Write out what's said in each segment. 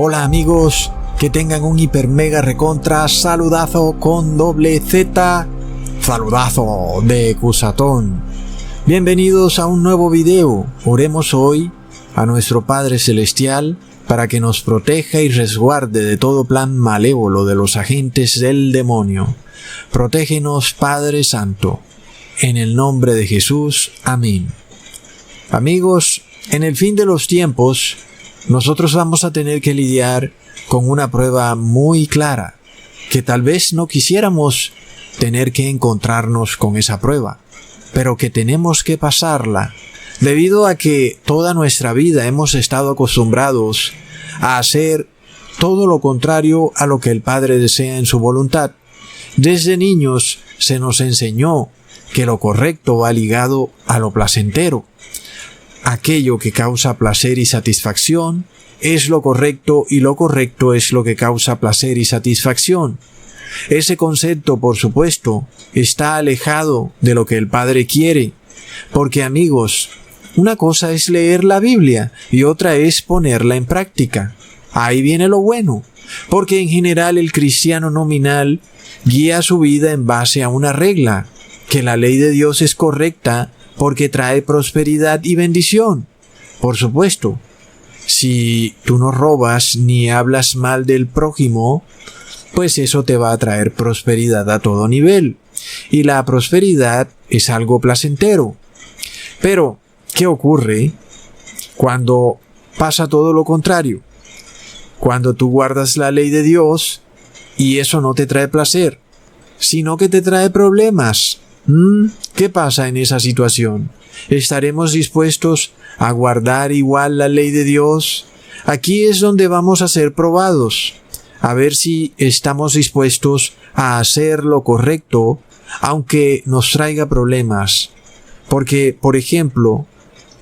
Hola amigos, que tengan un hiper mega recontra saludazo con doble Z, saludazo de Cusatón. Bienvenidos a un nuevo video. Oremos hoy a nuestro Padre Celestial para que nos proteja y resguarde de todo plan malévolo de los agentes del demonio. Protégenos, Padre Santo. En el nombre de Jesús. Amén. Amigos, en el fin de los tiempos, nosotros vamos a tener que lidiar con una prueba muy clara, que tal vez no quisiéramos tener que encontrarnos con esa prueba, pero que tenemos que pasarla, debido a que toda nuestra vida hemos estado acostumbrados a hacer todo lo contrario a lo que el Padre desea en su voluntad. Desde niños se nos enseñó que lo correcto va ligado a lo placentero. Aquello que causa placer y satisfacción es lo correcto y lo correcto es lo que causa placer y satisfacción. Ese concepto, por supuesto, está alejado de lo que el Padre quiere, porque amigos, una cosa es leer la Biblia y otra es ponerla en práctica. Ahí viene lo bueno, porque en general el cristiano nominal guía su vida en base a una regla, que la ley de Dios es correcta porque trae prosperidad y bendición. Por supuesto, si tú no robas ni hablas mal del prójimo, pues eso te va a traer prosperidad a todo nivel. Y la prosperidad es algo placentero. Pero, ¿qué ocurre cuando pasa todo lo contrario? Cuando tú guardas la ley de Dios y eso no te trae placer, sino que te trae problemas. ¿Qué pasa en esa situación? ¿Estaremos dispuestos a guardar igual la ley de Dios? Aquí es donde vamos a ser probados, a ver si estamos dispuestos a hacer lo correcto, aunque nos traiga problemas. Porque, por ejemplo,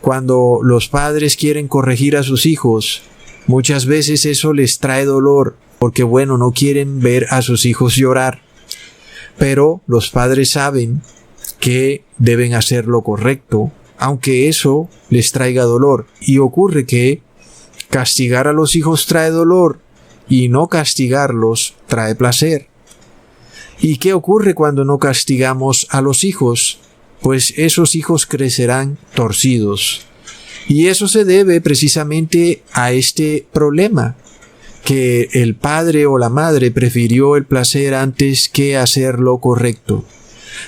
cuando los padres quieren corregir a sus hijos, muchas veces eso les trae dolor, porque no quieren ver a sus hijos llorar. Pero los padres saben que deben hacer lo correcto, aunque eso les traiga dolor. Y ocurre que castigar a los hijos trae dolor y no castigarlos trae placer. ¿Y qué ocurre cuando no castigamos a los hijos? Pues esos hijos crecerán torcidos. Y eso se debe precisamente a este problema, que el padre o la madre prefirió el placer antes que hacer lo correcto.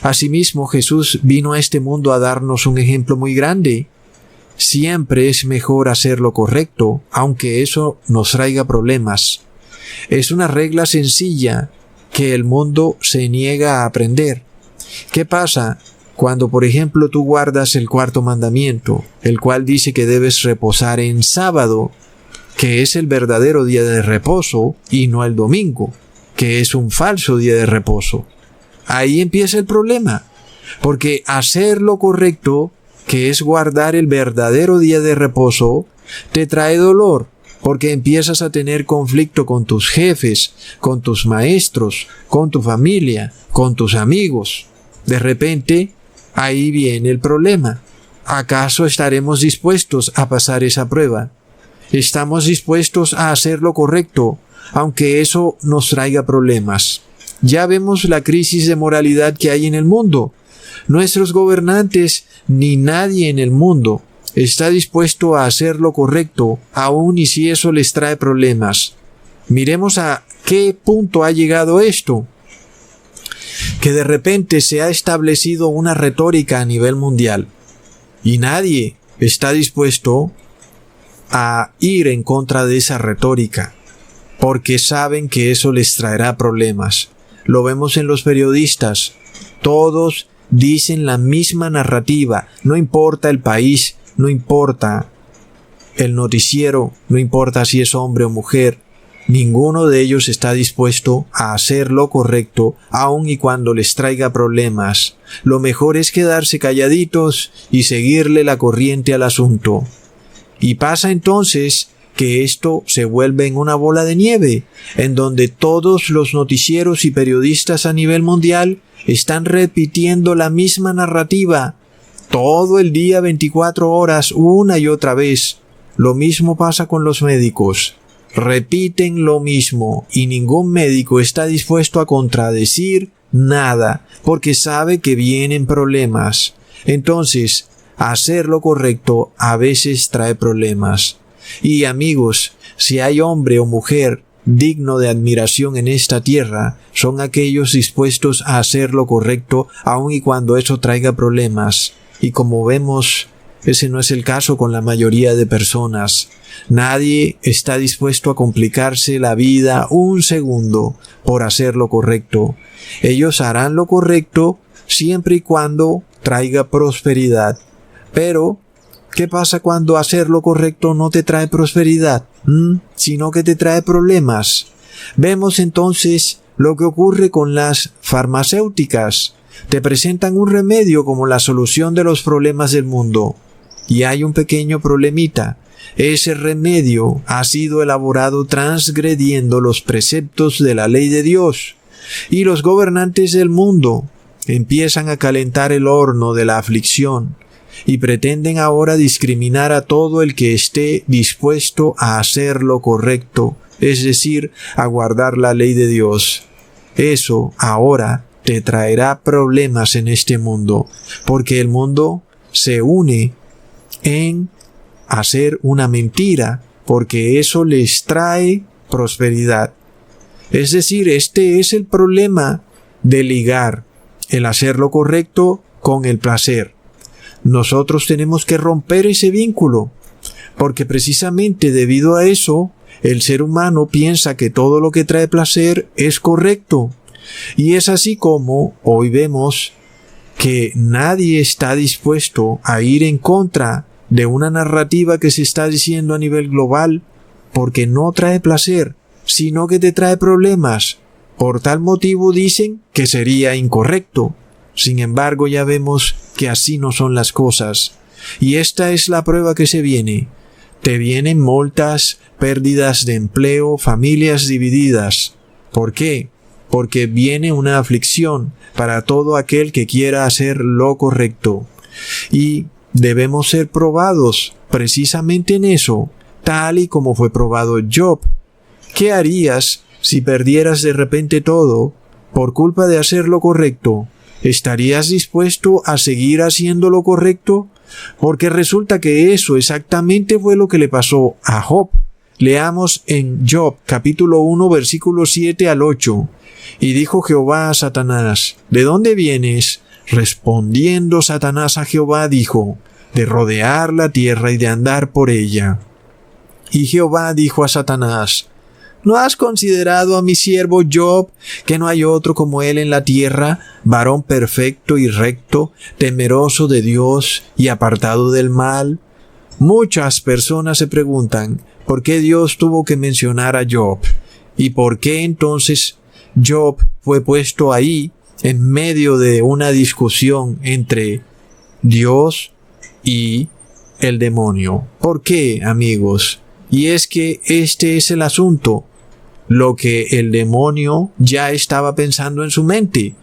Asimismo, Jesús vino a este mundo a darnos un ejemplo muy grande. Siempre es mejor hacer lo correcto, aunque eso nos traiga problemas. Es una regla sencilla que el mundo se niega a aprender. ¿Qué pasa cuando, por ejemplo, tú guardas el cuarto mandamiento, el cual dice que debes reposar en sábado, que es el verdadero día de reposo, y no el domingo, que es un falso día de reposo? Ahí empieza el problema, porque hacer lo correcto, que es guardar el verdadero día de reposo, te trae dolor, porque empiezas a tener conflicto con tus jefes, con tus maestros, con tu familia, con tus amigos. De repente, ahí viene el problema. ¿Acaso estaremos dispuestos a pasar esa prueba? ¿Estamos dispuestos a hacer lo correcto, aunque eso nos traiga problemas? Ya vemos la crisis de moralidad que hay en el mundo. Nuestros gobernantes ni nadie en el mundo está dispuesto a hacer lo correcto, aun y si eso les trae problemas. Miremos a qué punto ha llegado esto. Que de repente se ha establecido una retórica a nivel mundial y nadie está dispuesto a ir en contra de esa retórica, porque saben que eso les traerá problemas. Lo vemos en los periodistas. Todos dicen la misma narrativa. No importa el país, no importa el noticiero, no importa si es hombre o mujer. Ninguno de ellos está dispuesto a hacer lo correcto, aun y cuando les traiga problemas. Lo mejor es quedarse calladitos y seguirle la corriente al asunto. Y pasa entonces que esto se vuelve en una bola de nieve, en donde todos los noticieros y periodistas a nivel mundial están repitiendo la misma narrativa, todo el día 24 horas, una y otra vez. Lo mismo pasa con los médicos. repiten lo mismo y ningún médico está dispuesto a contradecir nada porque sabe que vienen problemas. Entonces, hacer lo correcto a veces trae problemas. Y amigos, si hay hombre o mujer digno de admiración en esta tierra, son aquellos dispuestos a hacer lo correcto aun y cuando eso traiga problemas. Y como vemos, ese no es el caso con la mayoría de personas. Nadie está dispuesto a complicarse la vida un segundo por hacer lo correcto. Ellos harán lo correcto siempre y cuando traiga prosperidad. Pero, ¿qué pasa cuando hacer lo correcto no te trae prosperidad? Sino que te trae problemas. Vemos entonces lo que ocurre con las farmacéuticas. Te presentan un remedio como la solución de los problemas del mundo. Y hay un pequeño problemita. Ese remedio ha sido elaborado transgrediendo los preceptos de la ley de Dios. Y los gobernantes del mundo empiezan a calentar el horno de la aflicción y pretenden ahora discriminar a todo el que esté dispuesto a hacer lo correcto, es decir, a guardar la ley de Dios. Eso ahora te traerá problemas en este mundo, porque el mundo se une en hacer una mentira, porque eso les trae prosperidad. Es decir, este es el problema de ligar el hacer lo correcto con el placer. Nosotros tenemos que romper ese vínculo, porque precisamente debido a eso, el ser humano piensa que todo lo que trae placer es correcto. Y es así como hoy vemos que nadie está dispuesto a ir en contra de una narrativa que se está diciendo a nivel global, porque no trae placer, sino que te trae problemas. Por tal motivo dicen que sería incorrecto. Sin embargo, ya vemos que así no son las cosas. Y esta es la prueba que se viene. Te vienen multas, pérdidas de empleo, familias divididas. ¿Por qué? Porque viene una aflicción para todo aquel que quiera hacer lo correcto. Y debemos ser probados precisamente en eso, tal y como fue probado Job. ¿Qué harías si perdieras de repente todo por culpa de hacer lo correcto? ¿Estarías dispuesto a seguir haciendo lo correcto? Porque resulta que eso exactamente fue lo que le pasó a Job. Leamos en Job capítulo 1 versículos 7 al 8. Y dijo Jehová a Satanás, ¿de dónde vienes? Respondiendo Satanás a Jehová dijo, de rodear la tierra y de andar por ella. Y Jehová dijo a Satanás, ¿no has considerado a mi siervo Job, que no hay otro como él en la tierra, varón perfecto y recto, temeroso de Dios y apartado del mal? Muchas personas se preguntan, ¿por qué Dios tuvo que mencionar a Job? ¿Y por qué entonces Job fue puesto ahí en medio de una discusión entre Dios y el demonio? ¿Por qué, amigos? Y es que este es el asunto. Lo que el demonio ya estaba pensando en su mente,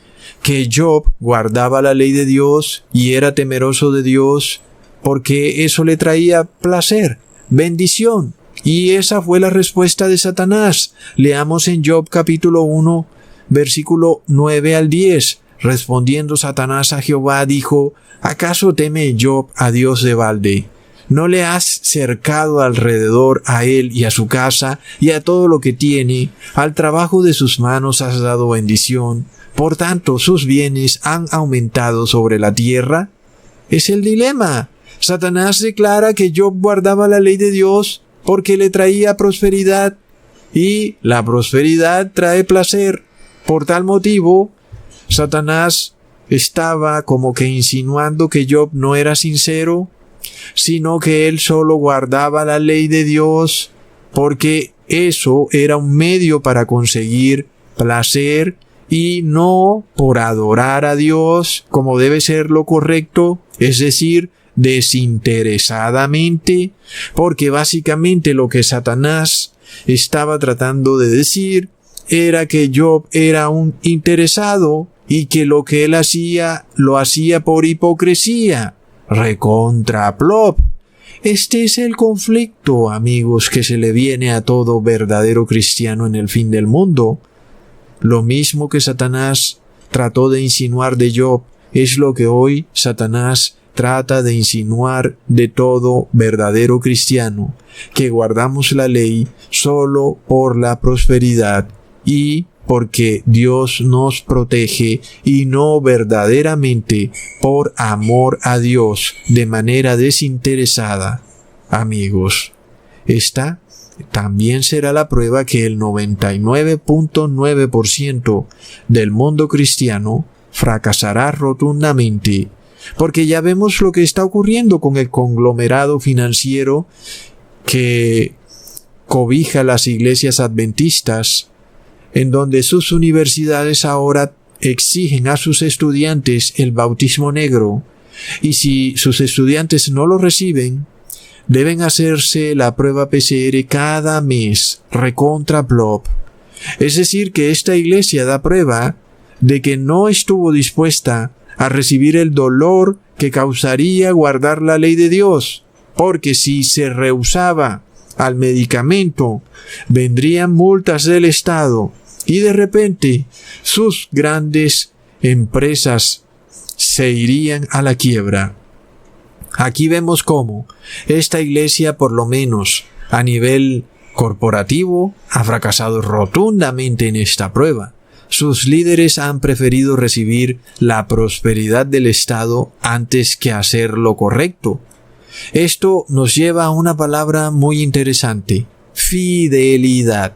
que Job guardaba la ley de Dios y era temeroso de Dios porque eso le traía placer, bendición. Y esa fue la respuesta de Satanás. Leamos en Job capítulo 1, versículo 9 al 10. Respondiendo Satanás a Jehová dijo, ¿acaso teme Job a Dios de balde? ¿No le has cercado alrededor a él y a su casa y a todo lo que tiene? Al trabajo de sus manos has dado bendición. Por tanto, sus bienes han aumentado sobre la tierra. Es el dilema. Satanás declara que Job guardaba la ley de Dios porque le traía prosperidad. Y la prosperidad trae placer. Por tal motivo, Satanás estaba como que insinuando que Job no era sincero, sino que él solo guardaba la ley de Dios porque eso era un medio para conseguir placer y no por adorar a Dios como debe ser lo correcto, es decir, desinteresadamente, porque básicamente lo que Satanás estaba tratando de decir era que Job era un interesado y que lo que él hacía lo hacía por hipocresía. Recontra plop. Este es el conflicto, amigos, que se le viene a todo verdadero cristiano en el fin del mundo. Lo mismo que Satanás trató de insinuar de Job, es lo que hoy Satanás trata de insinuar de todo verdadero cristiano, que guardamos la ley solo por la prosperidad y porque Dios nos protege y no verdaderamente por amor a Dios de manera desinteresada. Amigos, esta también será la prueba que el 99.9% del mundo cristiano fracasará rotundamente, porque ya vemos lo que está ocurriendo con el conglomerado financiero que cobija las iglesias adventistas, en donde sus universidades ahora exigen a sus estudiantes el bautismo negro, y si sus estudiantes no lo reciben, deben hacerse la prueba PCR cada mes, recontra blob. Es decir, que esta iglesia da prueba de que no estuvo dispuesta a recibir el dolor que causaría guardar la ley de Dios, porque si se rehusaba al medicamento, vendrían multas del Estado y de repente sus grandes empresas se irían a la quiebra. Aquí vemos cómo esta iglesia, por lo menos a nivel corporativo, ha fracasado rotundamente en esta prueba. Sus líderes han preferido recibir la prosperidad del Estado antes que hacer lo correcto. Esto nos lleva a una palabra muy interesante: fidelidad.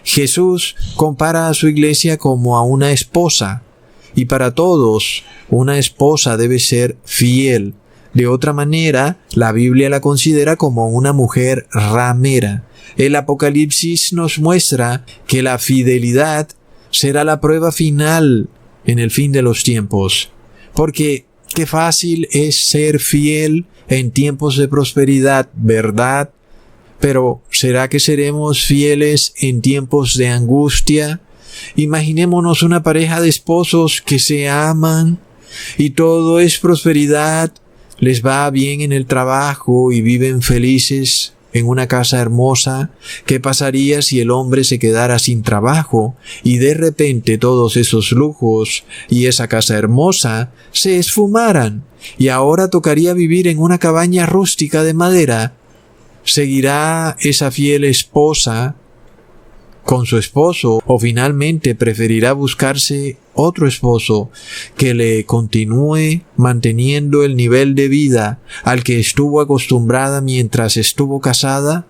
Jesús compara a su iglesia como a una esposa, y para todos una esposa debe ser fiel. De otra manera, la Biblia la considera como una mujer ramera. El Apocalipsis nos muestra que la fidelidad será la prueba final en el fin de los tiempos. Porque qué fácil es ser fiel en tiempos de prosperidad, ¿verdad? Pero ¿será que seremos fieles en tiempos de angustia? Imaginémonos una pareja de esposos que se aman y todo es prosperidad, les va bien en el trabajo y viven felices en una casa hermosa. ¿Qué pasaría si el hombre se quedara sin trabajo y de repente todos esos lujos y esa casa hermosa se esfumaran y ahora tocaría vivir en una cabaña rústica de madera? ¿Seguirá esa fiel esposa con su esposo o finalmente preferirá buscarse otro esposo que le continúe manteniendo el nivel de vida al que estuvo acostumbrada mientras estuvo casada?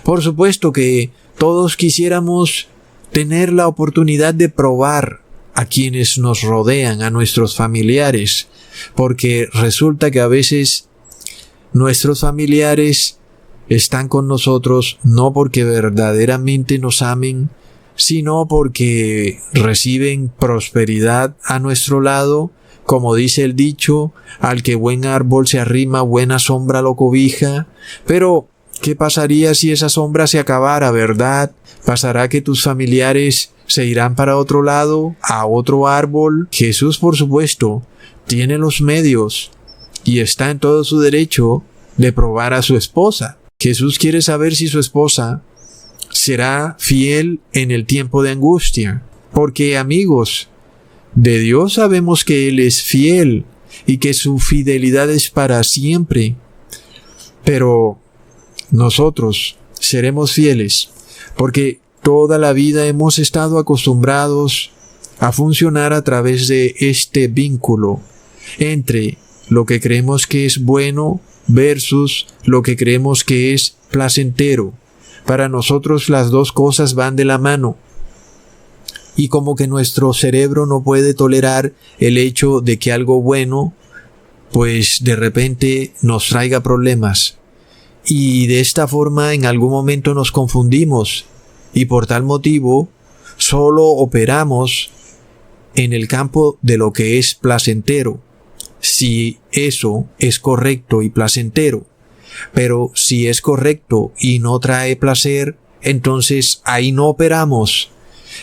Por supuesto que todos quisiéramos tener la oportunidad de probar a quienes nos rodean, a nuestros familiares, porque resulta que a veces nuestros familiares están con nosotros no porque verdaderamente nos amen, sino porque reciben prosperidad a nuestro lado. Como dice el dicho, al que buen árbol se arrima, buena sombra lo cobija. Pero, ¿qué pasaría si esa sombra se acabara, verdad? ¿Pasará que tus familiares se irán para otro lado, a otro árbol? Jesús, por supuesto, tiene los medios y está en todo su derecho de probar a su esposa. Jesús quiere saber si su esposa será fiel en el tiempo de angustia. Porque, amigos, de Dios sabemos que Él es fiel y que su fidelidad es para siempre. Pero nosotros seremos fieles porque toda la vida hemos estado acostumbrados a funcionar a través de este vínculo entre lo que creemos que es bueno versus lo que creemos que es placentero. Para nosotros las dos cosas van de la mano. Y como que nuestro cerebro no puede tolerar el hecho de que algo bueno, pues de repente nos traiga problemas. Y de esta forma en algún momento nos confundimos. Y por tal motivo, solo operamos en el campo de lo que es placentero, si eso es correcto y placentero. Pero si es correcto y no trae placer, entonces ahí no operamos.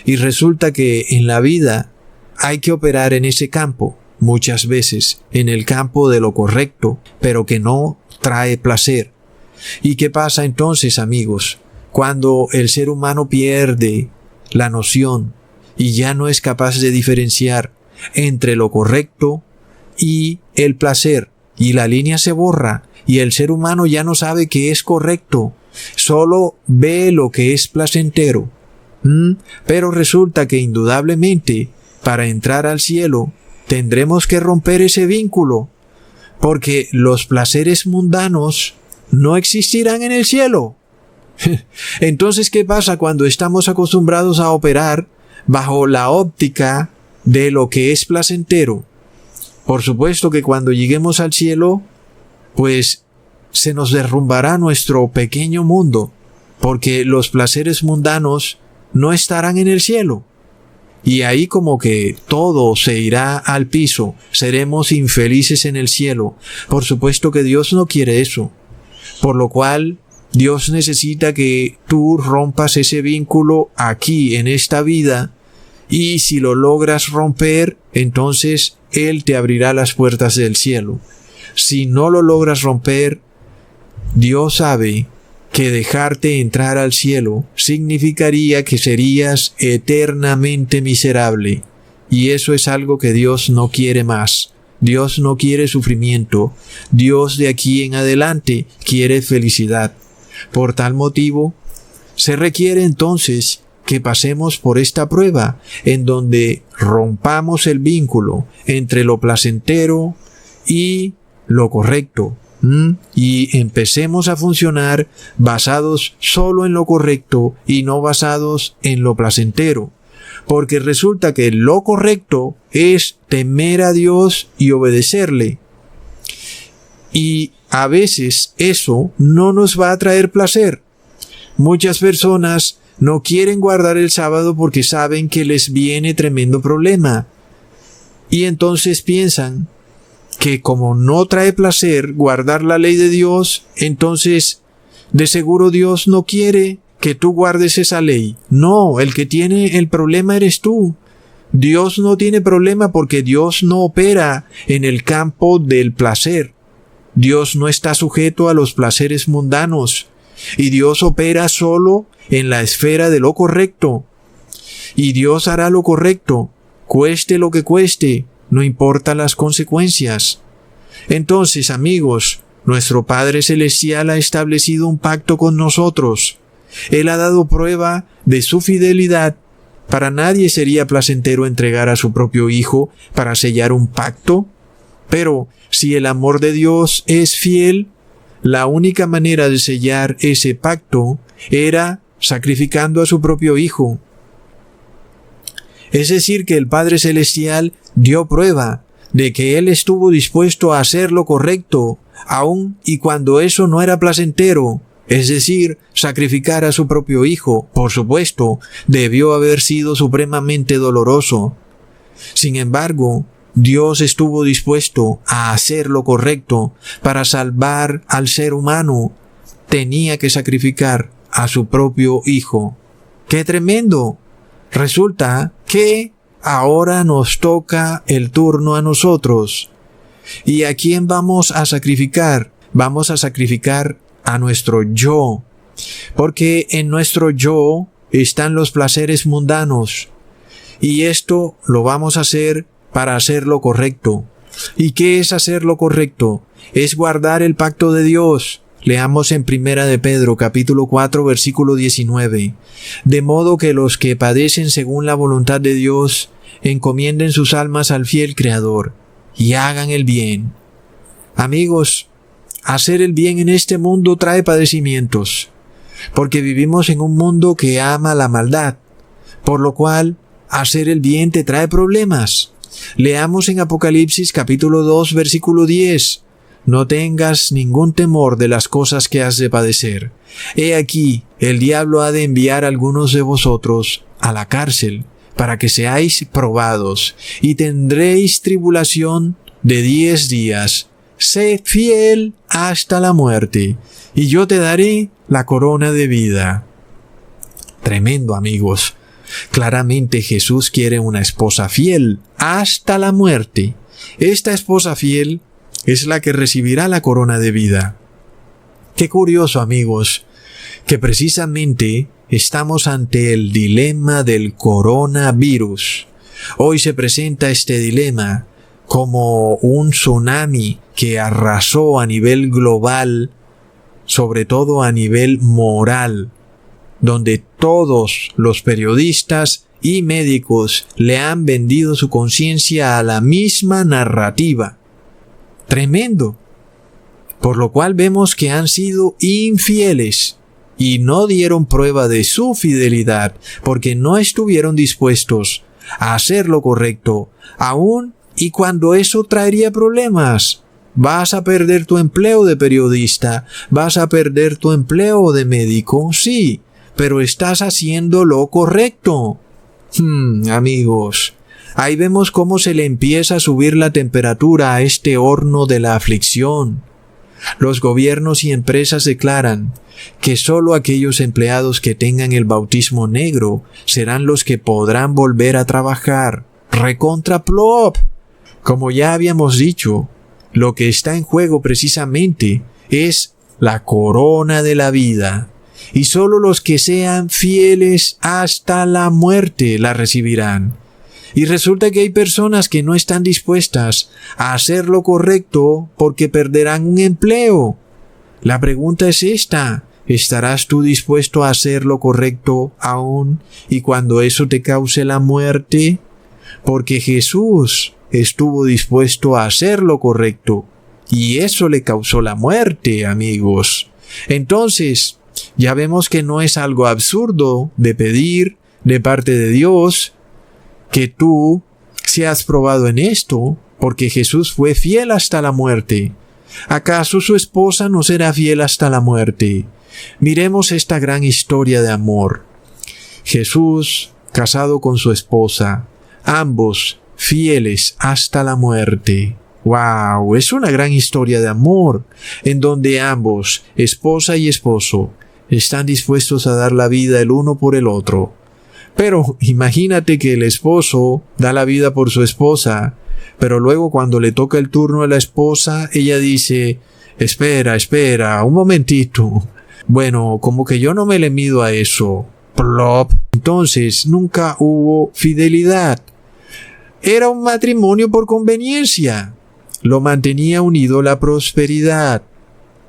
Y resulta que en la vida hay que operar en ese campo, muchas veces, en el campo de lo correcto, pero que no trae placer. ¿Y qué pasa entonces, amigos? Cuando el ser humano pierde la noción y ya no es capaz de diferenciar entre lo correcto y el placer, y la línea se borra, y el ser humano ya no sabe qué es correcto, solo ve lo que es placentero. Pero resulta que indudablemente, para entrar al cielo, tendremos que romper ese vínculo, porque los placeres mundanos no existirán en el cielo. Entonces, ¿qué pasa cuando estamos acostumbrados a operar bajo la óptica de lo que es placentero? Por supuesto que cuando lleguemos al cielo, pues se nos derrumbará nuestro pequeño mundo, porque los placeres mundanos no estarán en el cielo. Y ahí como que todo se irá al piso, seremos infelices en el cielo. Por supuesto que Dios no quiere eso, por lo cual Dios necesita que tú rompas ese vínculo aquí en esta vida, y si lo logras romper, entonces Él te abrirá las puertas del cielo. Si no lo logras romper, Dios sabe que dejarte entrar al cielo significaría que serías eternamente miserable. Y eso es algo que Dios no quiere más. Dios no quiere sufrimiento. Dios de aquí en adelante quiere felicidad. Por tal motivo, se requiere entonces que pasemos por esta prueba, en donde rompamos el vínculo entre lo placentero y lo correcto. Y empecemos a funcionar basados solo en lo correcto y no basados en lo placentero. Porque resulta que lo correcto es temer a Dios y obedecerle. Y a veces eso no nos va a traer placer. Muchas personas no quieren guardar el sábado porque saben que les viene tremendo problema. Y entonces piensan que como no trae placer guardar la ley de Dios, entonces de seguro Dios no quiere que tú guardes esa ley. No, el que tiene el problema eres tú. Dios no tiene problema porque Dios no opera en el campo del placer. Dios no está sujeto a los placeres mundanos. Y Dios opera solo en la esfera de lo correcto. Y Dios hará lo correcto, cueste lo que cueste, no importa las consecuencias. Entonces, amigos, nuestro Padre Celestial ha establecido un pacto con nosotros. Él ha dado prueba de su fidelidad. Para nadie sería placentero entregar a su propio Hijo para sellar un pacto. Pero si el amor de Dios es fiel, la única manera de sellar ese pacto era sacrificando a su propio Hijo. Es decir, que el Padre Celestial dio prueba de que Él estuvo dispuesto a hacer lo correcto, aun y cuando eso no era placentero, es decir, sacrificar a su propio Hijo. Por supuesto, debió haber sido supremamente doloroso. Sin embargo, Dios estuvo dispuesto a hacer lo correcto para salvar al ser humano. Tenía que sacrificar a su propio Hijo. ¡Qué tremendo! Resulta que ahora nos toca el turno a nosotros. ¿Y a quién vamos a sacrificar? Vamos a sacrificar a nuestro yo. Porque en nuestro yo están los placeres mundanos. Y esto lo vamos a hacer para hacer lo correcto. ¿Y qué es hacer lo correcto? Es guardar el pacto de Dios. Leamos en 1 de Pedro, capítulo 4, versículo 19. De modo que los que padecen según la voluntad de Dios, encomienden sus almas al fiel Creador, y hagan el bien. Amigos, hacer el bien en este mundo trae padecimientos, porque vivimos en un mundo que ama la maldad, por lo cual hacer el bien te trae problemas. Leamos en Apocalipsis capítulo 2, versículo 10. No tengas ningún temor de las cosas que has de padecer. He aquí, el diablo ha de enviar a algunos de vosotros a la cárcel, para que seáis probados, y tendréis tribulación de 10 días. Sé fiel hasta la muerte, y yo te daré la corona de vida. Tremendo, amigos. Claramente Jesús quiere una esposa fiel hasta la muerte. Esta esposa fiel es la que recibirá la corona de vida. Qué curioso, amigos, que precisamente estamos ante el dilema del coronavirus. Hoy se presenta este dilema como un tsunami que arrasó a nivel global, sobre todo a nivel moral, donde todos los periodistas y médicos le han vendido su conciencia a la misma narrativa. Tremendo. Por lo cual vemos que han sido infieles y no dieron prueba de su fidelidad porque no estuvieron dispuestos a hacer lo correcto, aún y cuando eso traería problemas. ¿Vas a perder tu empleo de periodista? ¿Vas a perder tu empleo de médico? Sí, pero estás haciendo lo correcto. Amigos, ahí vemos cómo se le empieza a subir la temperatura a este horno de la aflicción. Los gobiernos y empresas declaran que solo aquellos empleados que tengan el bautismo negro serán los que podrán volver a trabajar. Recontra plop. Como ya habíamos dicho, lo que está en juego precisamente es la corona de la vida, y solo los que sean fieles hasta la muerte la recibirán. Y resulta que hay personas que no están dispuestas a hacer lo correcto porque perderán un empleo. La pregunta es esta: ¿estarás tú dispuesto a hacer lo correcto aún y cuando eso te cause la muerte? Porque Jesús estuvo dispuesto a hacer lo correcto y eso le causó la muerte, amigos. Entonces, ya vemos que no es algo absurdo de pedir de parte de Dios que tú seas probado en esto, porque Jesús fue fiel hasta la muerte. ¿Acaso su esposa no será fiel hasta la muerte? Miremos esta gran historia de amor. Jesús, casado con su esposa, ambos fieles hasta la muerte. ¡Wow! Es una gran historia de amor, en donde ambos, esposa y esposo, están dispuestos a dar la vida el uno por el otro. Pero imagínate que el esposo da la vida por su esposa, pero luego cuando le toca el turno a la esposa, ella dice: espera, un momentito. Bueno, como que yo no me le mido a eso. Plop. Entonces, nunca hubo fidelidad. Era un matrimonio por conveniencia. Lo mantenía unido la prosperidad.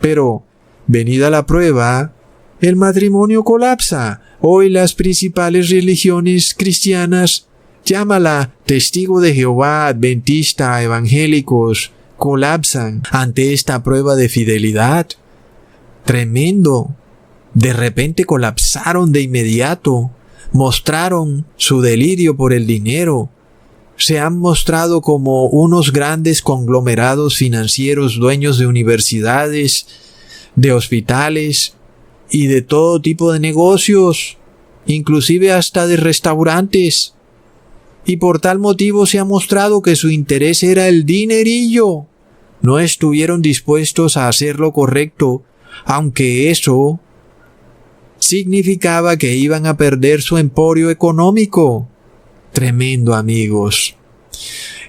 Pero, venida la prueba, el matrimonio colapsa. Hoy las principales religiones cristianas, llámala testigo de Jehová, adventista, evangélicos, colapsan ante esta prueba de fidelidad. Tremendo. De repente colapsaron de inmediato. Mostraron su delirio por el dinero. Se han mostrado como unos grandes conglomerados financieros, dueños de universidades, de hospitales y de todo tipo de negocios, inclusive hasta de restaurantes. Y por tal motivo se ha mostrado que su interés era el dinerillo. No estuvieron dispuestos a hacer lo correcto, aunque eso significaba que iban a perder su emporio económico. Tremendo, amigos.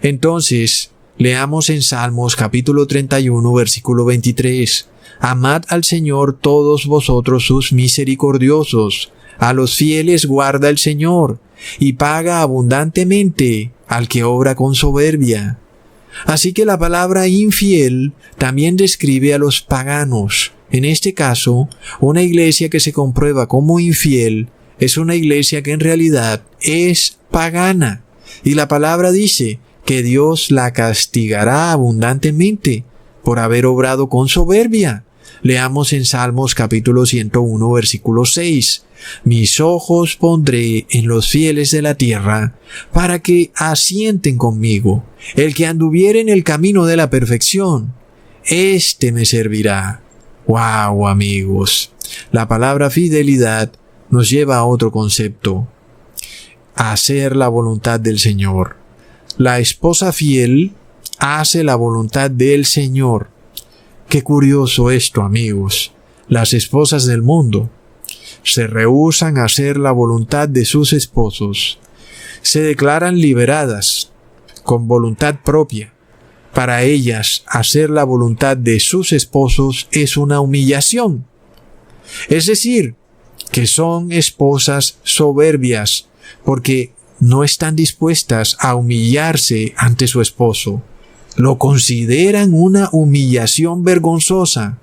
Entonces, leamos en Salmos capítulo 31, versículo 23. Amad al Señor todos vosotros sus misericordiosos. A los fieles guarda el Señor, y paga abundantemente al que obra con soberbia. Así que la palabra infiel también describe a los paganos. En este caso, una iglesia que se comprueba como infiel es una iglesia que en realidad es pagana. Y la palabra dice que Dios la castigará abundantemente por haber obrado con soberbia. Leamos en Salmos capítulo 101, versículo 6. Mis ojos pondré en los fieles de la tierra, para que asienten conmigo. El que anduviere en el camino de la perfección, éste me servirá. ¡Wow, amigos! La palabra fidelidad nos lleva a otro concepto: hacer la voluntad del Señor. La esposa fiel hace la voluntad del Señor. Qué curioso esto, amigos. Las esposas del mundo se rehúsan a hacer la voluntad de sus esposos. Se declaran liberadas con voluntad propia, para ellas hacer la voluntad de sus esposos es una humillación. Es decir, que son esposas soberbias, porque no están dispuestas a humillarse ante su esposo. Lo consideran una humillación vergonzosa.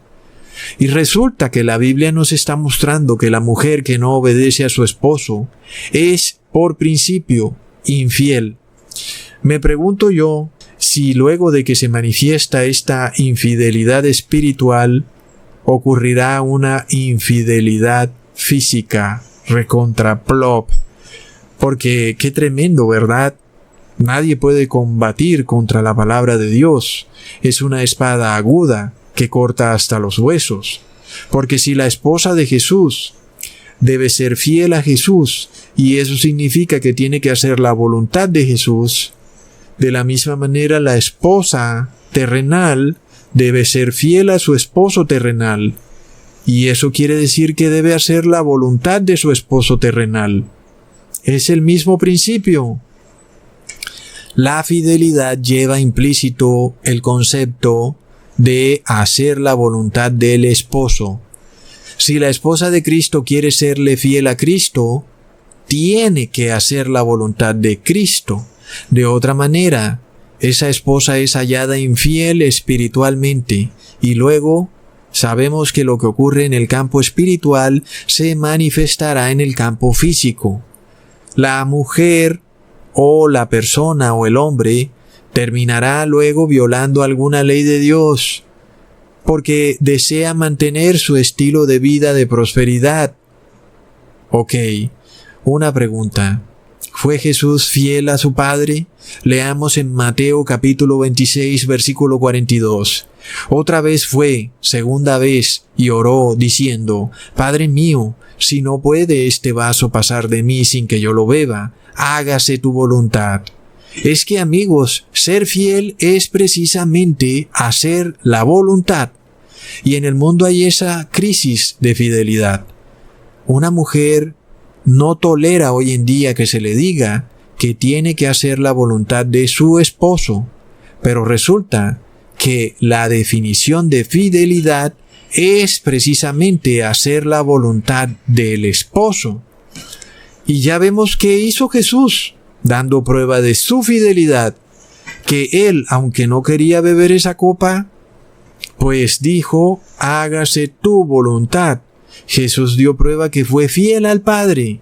Y resulta que la Biblia nos está mostrando que la mujer que no obedece a su esposo es, por principio, infiel. Me pregunto yo si luego de que se manifiesta esta infidelidad espiritual, ocurrirá una infidelidad física, recontra plop. Porque qué tremendo, ¿verdad? Nadie puede combatir contra la palabra de Dios. Es una espada aguda que corta hasta los huesos. Porque si la esposa de Jesús debe ser fiel a Jesús, y eso significa que tiene que hacer la voluntad de Jesús, de la misma manera la esposa terrenal debe ser fiel a su esposo terrenal. Y eso quiere decir que debe hacer la voluntad de su esposo terrenal. Es el mismo principio. La fidelidad lleva implícito el concepto de hacer la voluntad del esposo. Si la esposa de Cristo quiere serle fiel a Cristo, tiene que hacer la voluntad de Cristo. De otra manera, esa esposa es hallada infiel espiritualmente, y luego sabemos que lo que ocurre en el campo espiritual se manifestará en el campo físico. La mujer o la persona o el hombre terminará luego violando alguna ley de Dios, porque desea mantener su estilo de vida de prosperidad. Ok, una pregunta. ¿Fue Jesús fiel a su Padre? Leamos en Mateo capítulo 26, versículo 42. Otra vez fue, segunda vez, y oró diciendo: Padre mío, si no puede este vaso pasar de mí sin que yo lo beba, hágase tu voluntad. Es que, amigos, ser fiel es precisamente hacer la voluntad. Y en el mundo hay esa crisis de fidelidad. Una mujer no tolera hoy en día que se le diga que tiene que hacer la voluntad de su esposo, pero resulta que la definición de fidelidad es precisamente hacer la voluntad del esposo. Y ya vemos qué hizo Jesús, dando prueba de su fidelidad, que él, aunque no quería beber esa copa, pues dijo: hágase tu voluntad. Jesús dio prueba que fue fiel al Padre.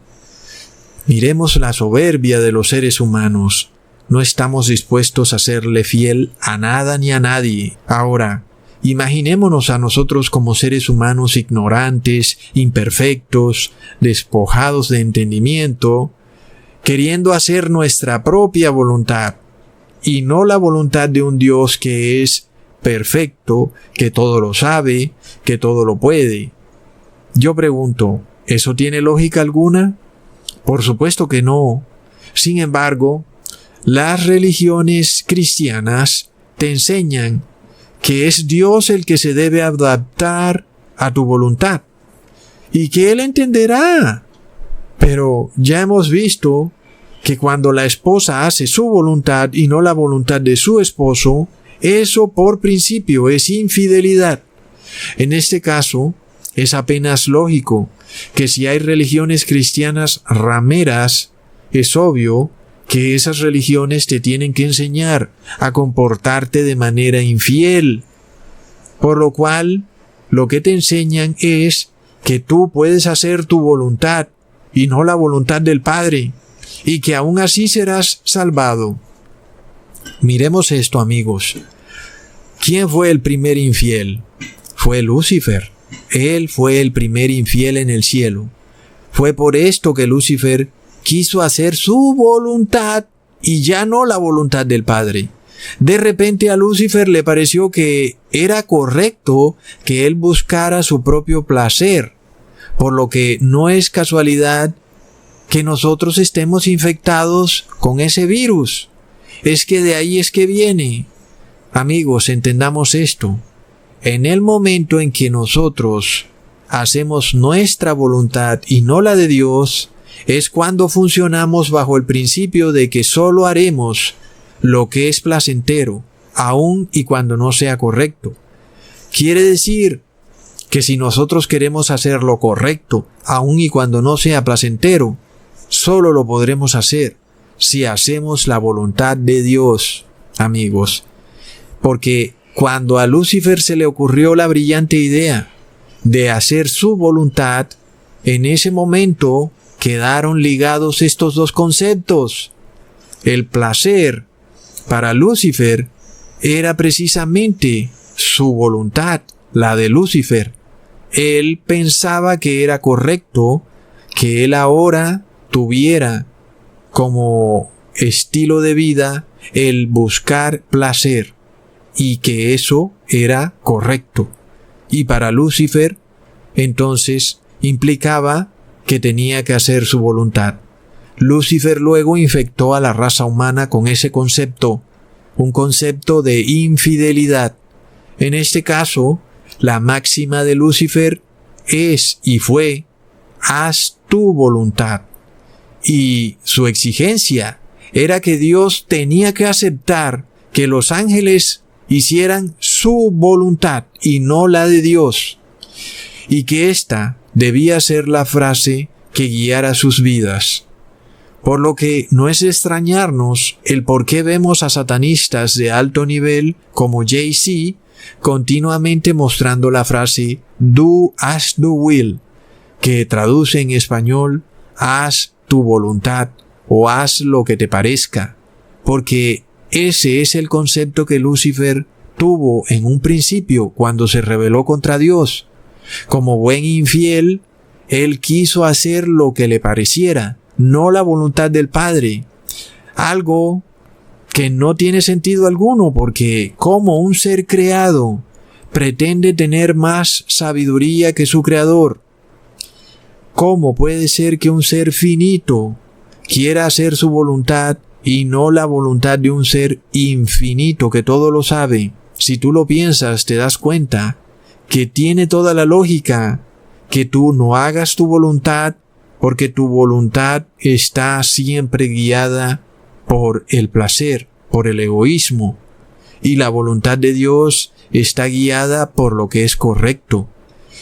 Miremos la soberbia de los seres humanos. No estamos dispuestos a serle fiel a nada ni a nadie. Ahora, imaginémonos a nosotros como seres humanos ignorantes, imperfectos, despojados de entendimiento, queriendo hacer nuestra propia voluntad, y no la voluntad de un Dios que es perfecto, que todo lo sabe, que todo lo puede. Yo pregunto, ¿eso tiene lógica alguna? Por supuesto que no. Sin embargo, las religiones cristianas te enseñan que es Dios el que se debe adaptar a tu voluntad y que Él entenderá. Pero ya hemos visto que cuando la esposa hace su voluntad y no la voluntad de su esposo, eso por principio es infidelidad. En este caso, es apenas lógico que si hay religiones cristianas rameras, es obvio que esas religiones te tienen que enseñar a comportarte de manera infiel. Por lo cual, lo que te enseñan es que tú puedes hacer tu voluntad y no la voluntad del Padre, y que aún así serás salvado. Miremos esto, amigos. ¿Quién fue el primer infiel? Fue Lucifer. Él fue el primer infiel en el cielo. Fue por esto que Lucifer quiso hacer su voluntad y ya no la voluntad del Padre. De repente a Lucifer le pareció que era correcto que él buscara su propio placer, por lo que no es casualidad que nosotros estemos infectados con ese virus. Es que de ahí es que viene. Amigos, entendamos esto. En el momento en que nosotros hacemos nuestra voluntad y no la de Dios, es cuando funcionamos bajo el principio de que solo haremos lo que es placentero aun y cuando no sea correcto. Quiere decir que si nosotros queremos hacer lo correcto, aun y cuando no sea placentero, solo lo podremos hacer si hacemos la voluntad de Dios, amigos. Porque cuando a Lucifer se le ocurrió la brillante idea de hacer su voluntad, en ese momento quedaron ligados estos dos conceptos. El placer para Lucifer era precisamente su voluntad, la de Lucifer. Él pensaba que era correcto que él ahora tuviera como estilo de vida el buscar placer, y que eso era correcto. Y para Lucifer, entonces, implicaba que tenía que hacer su voluntad. Lucifer luego infectó a la raza humana con ese concepto, un concepto de infidelidad. En este caso, la máxima de Lucifer es y fue: haz tu voluntad. Y su exigencia era que Dios tenía que aceptar que los ángeles hicieran su voluntad y no la de Dios, y que ésta debía ser la frase que guiara sus vidas. Por lo que no es de extrañarnos el por qué vemos a satanistas de alto nivel como Jay-Z continuamente mostrando la frase "do as thou will", que traduce en español "haz tu voluntad" o "haz lo que te parezca", porque ese es el concepto que Lucifer tuvo en un principio cuando se rebeló contra Dios. Como buen infiel, él quiso hacer lo que le pareciera, no la voluntad del Padre. Algo que no tiene sentido alguno, porque como un ser creado pretende tener más sabiduría que su creador. ¿Cómo puede ser que un ser finito quiera hacer su voluntad y no la voluntad de un ser infinito que todo lo sabe? Si tú lo piensas, te das cuenta que tiene toda la lógica que tú no hagas tu voluntad, porque tu voluntad está siempre guiada por el placer, por el egoísmo, y la voluntad de Dios está guiada por lo que es correcto,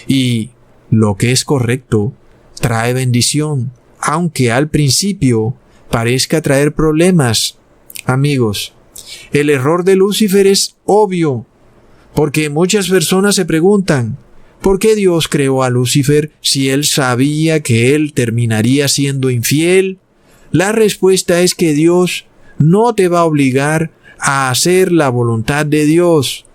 y lo que es correcto trae bendición, aunque al principio parezca traer problemas. Amigos, el error de Lucifer es obvio, porque muchas personas se preguntan: ¿por qué Dios creó a Lucifer si él sabía que él terminaría siendo infiel? La respuesta es que Dios no te va a obligar a hacer la voluntad de Dios.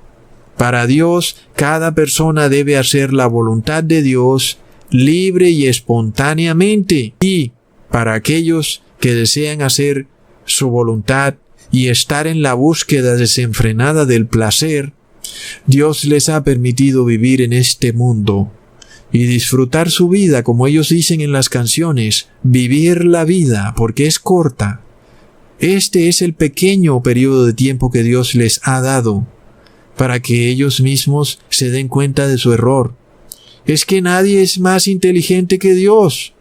Para Dios, cada persona debe hacer la voluntad de Dios libre y espontáneamente. Y para aquellos que desean hacer su voluntad y estar en la búsqueda desenfrenada del placer, Dios les ha permitido vivir en este mundo y disfrutar su vida, como ellos dicen en las canciones, vivir la vida porque es corta. Este es el pequeño periodo de tiempo que Dios les ha dado para que ellos mismos se den cuenta de su error. Es que nadie es más inteligente que Dios.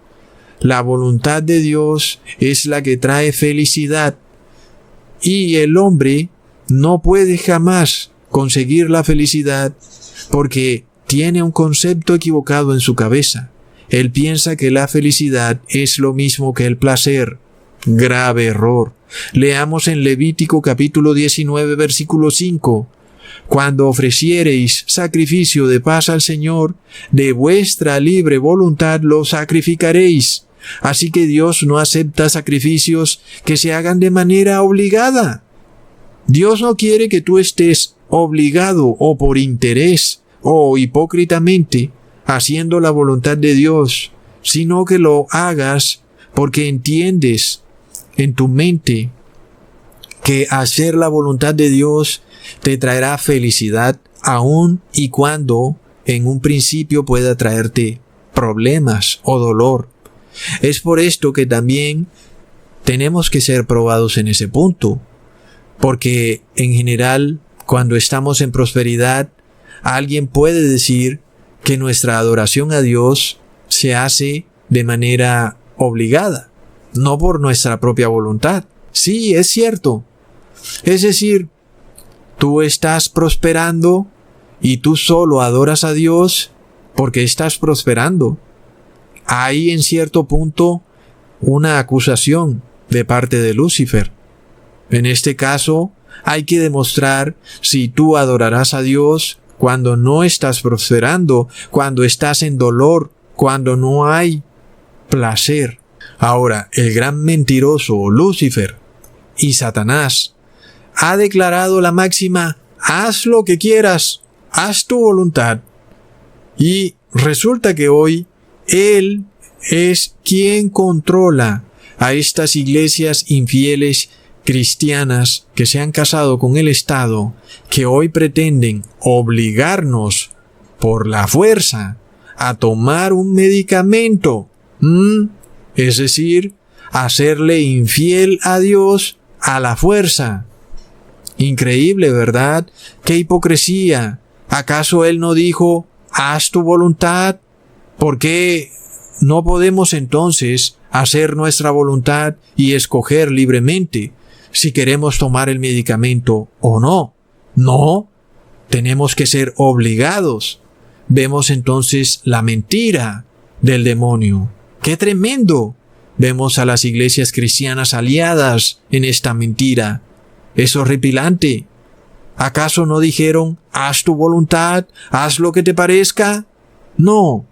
La voluntad de Dios es la que trae felicidad, y el hombre no puede jamás conseguir la felicidad porque tiene un concepto equivocado en su cabeza. Él piensa que la felicidad es lo mismo que el placer. Grave error. Leamos en Levítico capítulo 19 versículo 5. Cuando ofreciereis sacrificio de paz al Señor, de vuestra libre voluntad lo sacrificaréis. Así que Dios no acepta sacrificios que se hagan de manera obligada. Dios no quiere que tú estés obligado o por interés o hipócritamente haciendo la voluntad de Dios, sino que lo hagas porque entiendes en tu mente que hacer la voluntad de Dios te traerá felicidad, aun y cuando en un principio pueda traerte problemas o dolor. Es por esto que también tenemos que ser probados en ese punto, porque en general, cuando estamos en prosperidad, alguien puede decir que nuestra adoración a Dios se hace de manera obligada, no por nuestra propia voluntad. Sí, es cierto. Es decir, tú estás prosperando y tú solo adoras a Dios porque estás prosperando. Hay en cierto punto una acusación de parte de Lucifer. En este caso, hay que demostrar si tú adorarás a Dios cuando no estás prosperando, cuando estás en dolor, cuando no hay placer. Ahora, el gran mentiroso Lucifer y Satanás ha declarado la máxima: haz lo que quieras, haz tu voluntad. Y resulta que hoy él es quien controla a estas iglesias infieles cristianas que se han casado con el Estado, que hoy pretenden obligarnos por la fuerza a tomar un medicamento, es decir, hacerle infiel a Dios a la fuerza. Increíble, ¿verdad? ¡Qué hipocresía! ¿Acaso Él no dijo, haz tu voluntad? ¿Por qué no podemos entonces hacer nuestra voluntad y escoger libremente si queremos tomar el medicamento o no? No, tenemos que ser obligados. Vemos entonces la mentira del demonio. ¡Qué tremendo! Vemos a las iglesias cristianas aliadas en esta mentira. Es horripilante. ¿Acaso no dijeron, haz tu voluntad, haz lo que te parezca? No.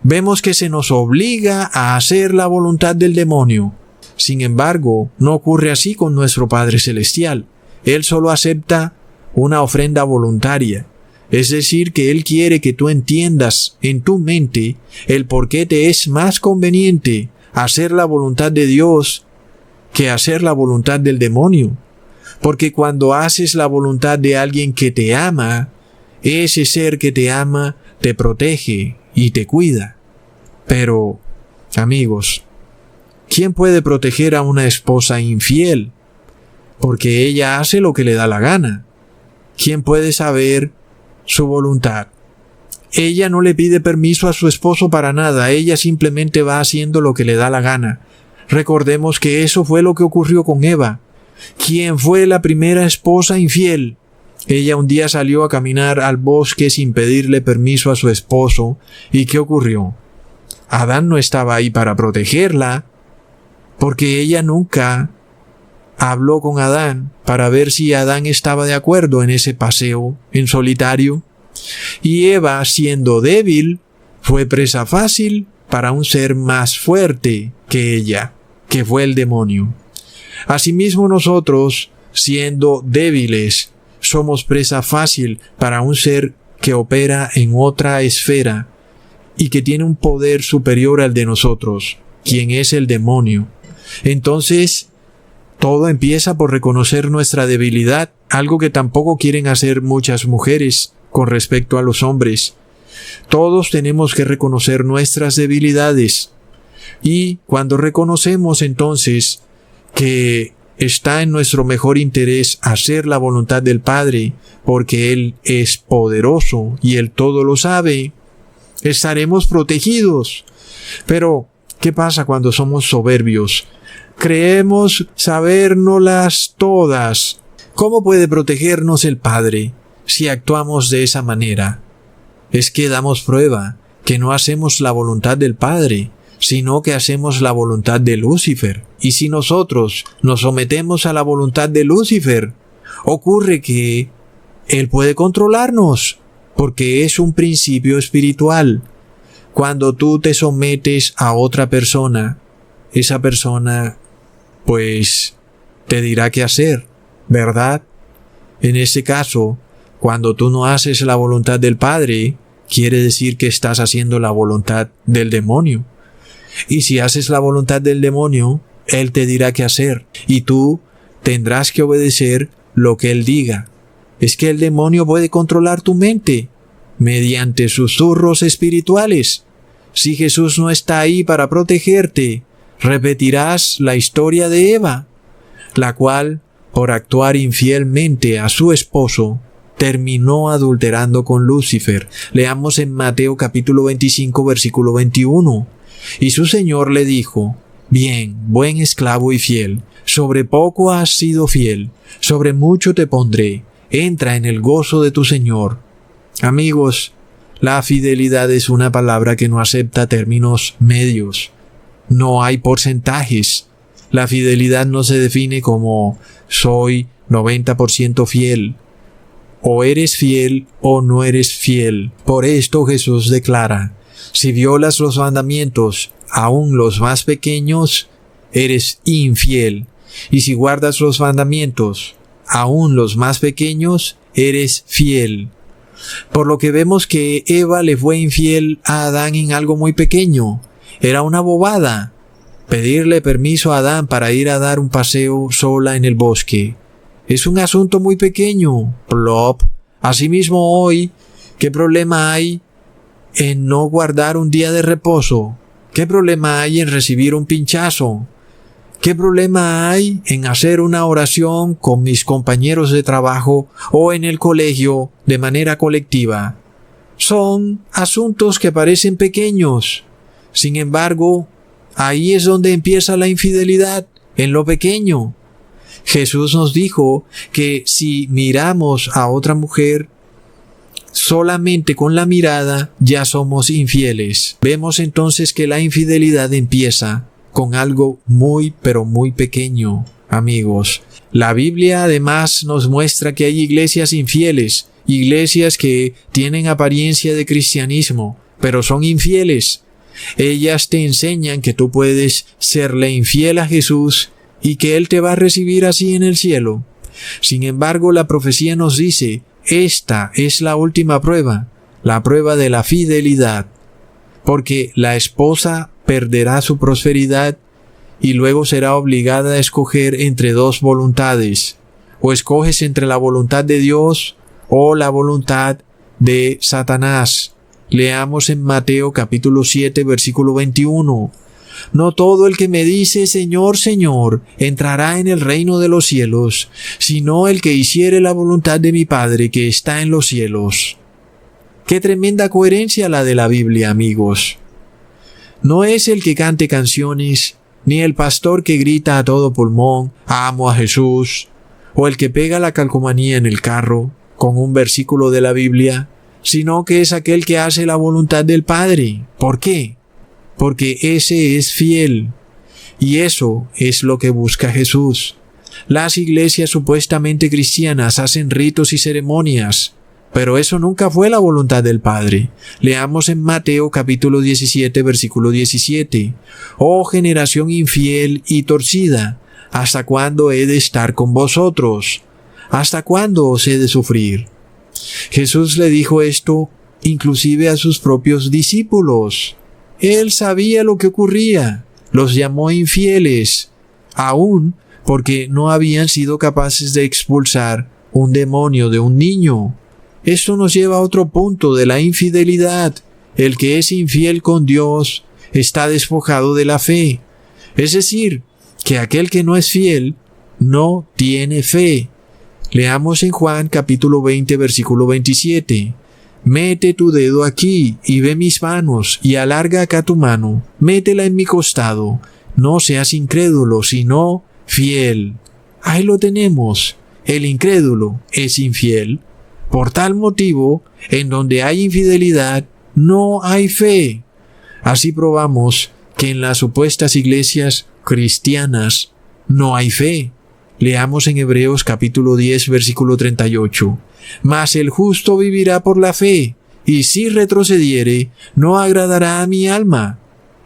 Vemos que se nos obliga a hacer la voluntad del demonio. Sin embargo, no ocurre así con nuestro Padre Celestial. Él solo acepta una ofrenda voluntaria. Es decir, que Él quiere que tú entiendas en tu mente el por qué te es más conveniente hacer la voluntad de Dios que hacer la voluntad del demonio. Porque cuando haces la voluntad de alguien que te ama, ese ser que te ama te protege y te cuida. Pero, amigos, ¿quién puede proteger a una esposa infiel? Porque ella hace lo que le da la gana. ¿Quién puede saber su voluntad? Ella no le pide permiso a su esposo para nada, ella simplemente va haciendo lo que le da la gana. Recordemos que eso fue lo que ocurrió con Eva. ¿Quién fue la primera esposa infiel? Ella un día salió a caminar al bosque sin pedirle permiso a su esposo. ¿Y qué ocurrió? Adán no estaba ahí para protegerla, porque ella nunca habló con Adán para ver si Adán estaba de acuerdo en ese paseo en solitario. Y Eva, siendo débil, fue presa fácil para un ser más fuerte que ella, que fue el demonio. Asimismo nosotros, siendo débiles, somos presa fácil para un ser que opera en otra esfera y que tiene un poder superior al de nosotros, quien es el demonio. Entonces, todo empieza por reconocer nuestra debilidad, algo que tampoco quieren hacer muchas mujeres con respecto a los hombres. Todos tenemos que reconocer nuestras debilidades. Y cuando reconocemos entonces que está en nuestro mejor interés hacer la voluntad del Padre, porque Él es poderoso y Él todo lo sabe, estaremos protegidos. Pero, ¿qué pasa cuando somos soberbios? Creemos sabérnoslas todas. ¿Cómo puede protegernos el Padre si actuamos de esa manera? Es que damos prueba que no hacemos la voluntad del Padre, sino que hacemos la voluntad de Lucifer. Y si nosotros nos sometemos a la voluntad de Lucifer, ocurre que Él puede controlarnos, porque es un principio espiritual. Cuando tú te sometes a otra persona, esa persona, pues, te dirá qué hacer, ¿verdad? En este caso, cuando tú no haces la voluntad del Padre, quiere decir que estás haciendo la voluntad del demonio. Y si haces la voluntad del demonio, Él te dirá qué hacer, y tú tendrás que obedecer lo que Él diga. Es que el demonio puede controlar tu mente mediante susurros espirituales. Si Jesús no está ahí para protegerte, repetirás la historia de Eva, la cual, por actuar infielmente a su esposo, terminó adulterando con Lucifer. Leamos en Mateo capítulo 25, versículo 21. Y su Señor le dijo: Bien, buen esclavo y fiel, sobre poco has sido fiel, sobre mucho te pondré, entra en el gozo de tu Señor. Amigos, la fidelidad es una palabra que no acepta términos medios. No hay porcentajes. La fidelidad no se define como soy 90% fiel. O eres fiel o no eres fiel. Por esto Jesús declara, si violas los mandamientos, aun los más pequeños, eres infiel. Y si guardas los mandamientos, aun los más pequeños, eres fiel. Por lo que vemos que Eva le fue infiel a Adán en algo muy pequeño. Era una bobada pedirle permiso a Adán para ir a dar un paseo sola en el bosque. Es un asunto muy pequeño. Plop. Asimismo hoy, ¿qué problema hay en no guardar un día de reposo? ¿Qué problema hay en recibir un pinchazo? ¿Qué problema hay en hacer una oración con mis compañeros de trabajo o en el colegio de manera colectiva? Son asuntos que parecen pequeños. Sin embargo, ahí es donde empieza la infidelidad, en lo pequeño. Jesús nos dijo que si miramos a otra mujer solamente con la mirada, ya somos infieles. Vemos entonces que la infidelidad empieza con algo muy pero muy pequeño, amigos. La Biblia además nos muestra que hay iglesias infieles, iglesias que tienen apariencia de cristianismo, pero son infieles. Ellas te enseñan que tú puedes serle infiel a Jesús y que Él te va a recibir así en el cielo. Sin embargo, la profecía nos dice, esta es la última prueba, la prueba de la fidelidad, porque la esposa perderá su prosperidad y luego será obligada a escoger entre dos voluntades. O escoges entre la voluntad de Dios o la voluntad de Satanás. Leamos en Mateo capítulo 7 versículo 21. No todo el que me dice Señor, Señor, entrará en el reino de los cielos, sino el que hiciere la voluntad de mi Padre que está en los cielos. Qué tremenda coherencia la de la Biblia, amigos. No es el que cante canciones, ni el pastor que grita a todo pulmón, amo a Jesús, o el que pega la calcomanía en el carro con un versículo de la Biblia, sino que es aquel que hace la voluntad del Padre. ¿Por qué? Porque ese es fiel. Y eso es lo que busca Jesús. Las iglesias supuestamente cristianas hacen ritos y ceremonias, pero eso nunca fue la voluntad del Padre. Leamos en Mateo capítulo 17 versículo 17. Oh generación infiel y torcida, ¿hasta cuándo he de estar con vosotros? ¿Hasta cuándo os he de sufrir? Jesús le dijo esto inclusive a sus propios discípulos. Él sabía lo que ocurría. Los llamó infieles, aún porque no habían sido capaces de expulsar un demonio de un niño. Esto nos lleva a otro punto de la infidelidad. El que es infiel con Dios está despojado de la fe. Es decir, que aquel que no es fiel no tiene fe. Leamos en Juan capítulo 20 versículo 27. Mete tu dedo aquí y ve mis manos y alarga acá tu mano. Métela en mi costado. No seas incrédulo, sino fiel. Ahí lo tenemos. El incrédulo es infiel. Por tal motivo, en donde hay infidelidad, no hay fe. Así probamos que en las supuestas iglesias cristianas no hay fe. Leamos en Hebreos capítulo 10 versículo 38. Mas el justo vivirá por la fe, y si retrocediere, no agradará a mi alma.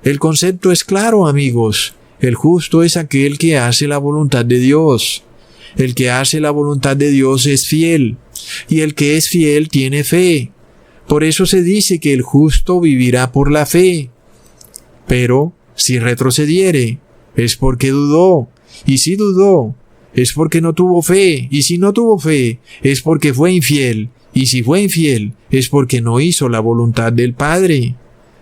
El concepto es claro, amigos. El justo es aquel que hace la voluntad de Dios. El que hace la voluntad de Dios es fiel, y el que es fiel tiene fe. Por eso se dice que el justo vivirá por la fe. Pero si retrocediere, es porque dudó, y si dudó, es porque no tuvo fe, y si no tuvo fe, es porque fue infiel, y si fue infiel, es porque no hizo la voluntad del Padre.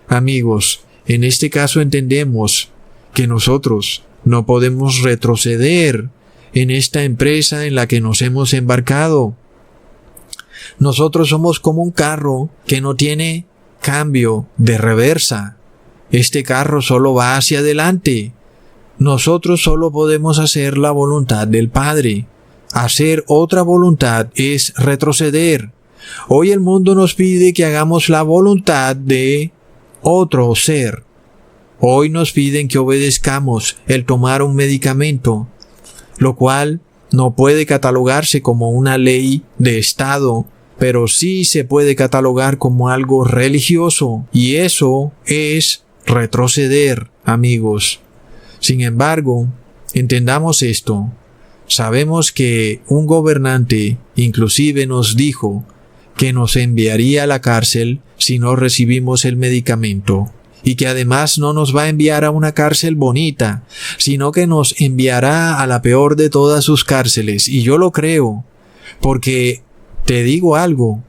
Amigos, en este caso entendemos que nosotros no podemos retroceder en esta empresa en la que nos hemos embarcado. Nosotros somos como un carro que no tiene cambio de reversa. Este carro solo va hacia adelante. Nosotros solo podemos hacer la voluntad del Padre. Hacer otra voluntad es retroceder. Hoy el mundo nos pide que hagamos la voluntad de otro ser. Hoy nos piden que obedezcamos el tomar un medicamento, lo cual no puede catalogarse como una ley de Estado, pero sí se puede catalogar como algo religioso, y eso es retroceder, amigos. Sin embargo, entendamos esto. Sabemos que un gobernante inclusive nos dijo que nos enviaría a la cárcel si no recibimos el medicamento, y que además no nos va a enviar a una cárcel bonita, sino que nos enviará a la peor de todas sus cárceles. Y yo lo creo, porque te digo algo,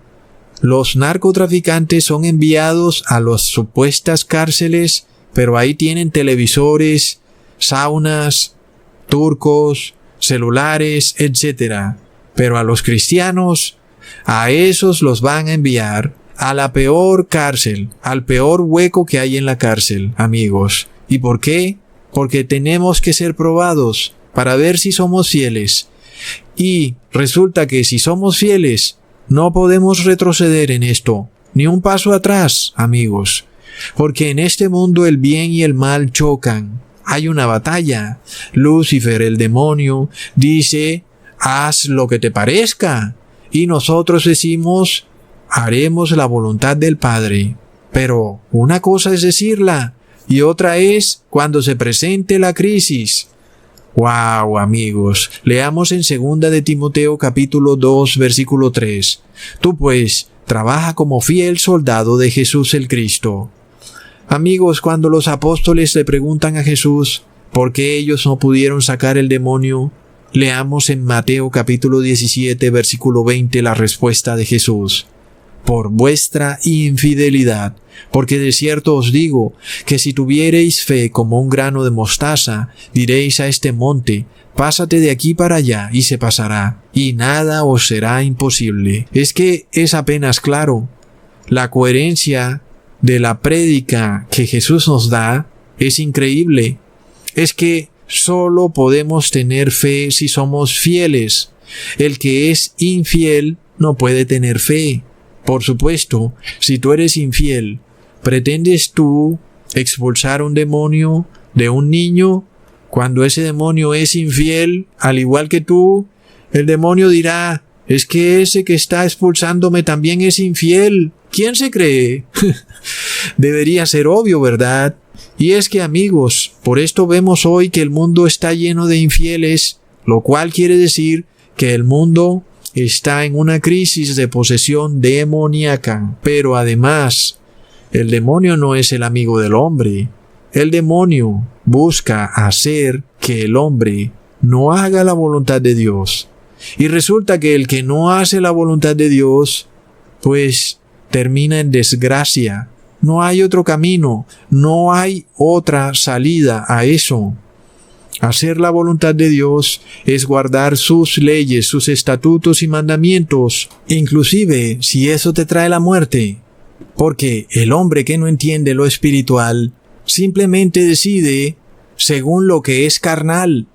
los narcotraficantes son enviados a las supuestas cárceles, pero ahí tienen televisores, saunas, turcos, celulares, etc. Pero a los cristianos, a esos los van a enviar a la peor cárcel, al peor hueco que hay en la cárcel, amigos. ¿Y por qué? Porque tenemos que ser probados para ver si somos fieles. Y resulta que si somos fieles, no podemos retroceder en esto, ni un paso atrás, amigos. Porque en este mundo el bien y el mal chocan. Hay una batalla. Lucifer, el demonio, dice, haz lo que te parezca. Y nosotros decimos, haremos la voluntad del Padre. Pero una cosa es decirla y otra es cuando se presente la crisis. ¡Wow, amigos! Leamos en 2 de Timoteo capítulo 2 versículo 3. Tú pues, trabaja como fiel soldado de Jesús el Cristo. Amigos, cuando los apóstoles le preguntan a Jesús por qué ellos no pudieron sacar el demonio, leamos en Mateo capítulo 17 versículo 20 la respuesta de Jesús. Por vuestra infidelidad, porque de cierto os digo, que si tuviereis fe como un grano de mostaza, diréis a este monte, pásate de aquí para allá, y se pasará, y nada os será imposible. Es que es apenas claro. La coherencia de la prédica que Jesús nos da es increíble. Es que solo podemos tener fe si somos fieles. El que es infiel no puede tener fe. Por supuesto, si tú eres infiel, ¿pretendes tú expulsar un demonio de un niño? Cuando ese demonio es infiel, al igual que tú, el demonio dirá, es que ese que está expulsándome también es infiel. ¿Quién se cree? Debería ser obvio, ¿verdad? Y es que, amigos, por esto vemos hoy que el mundo está lleno de infieles, lo cual quiere decir que el mundo está en una crisis de posesión demoníaca. Pero además, el demonio no es el amigo del hombre. El demonio busca hacer que el hombre no haga la voluntad de Dios. Y resulta que el que no hace la voluntad de Dios, pues termina en desgracia. No hay otro camino, no hay otra salida a eso. Hacer la voluntad de Dios es guardar sus leyes, sus estatutos y mandamientos, inclusive si eso te trae la muerte. Porque el hombre que no entiende lo espiritual simplemente decide según lo que es carnal,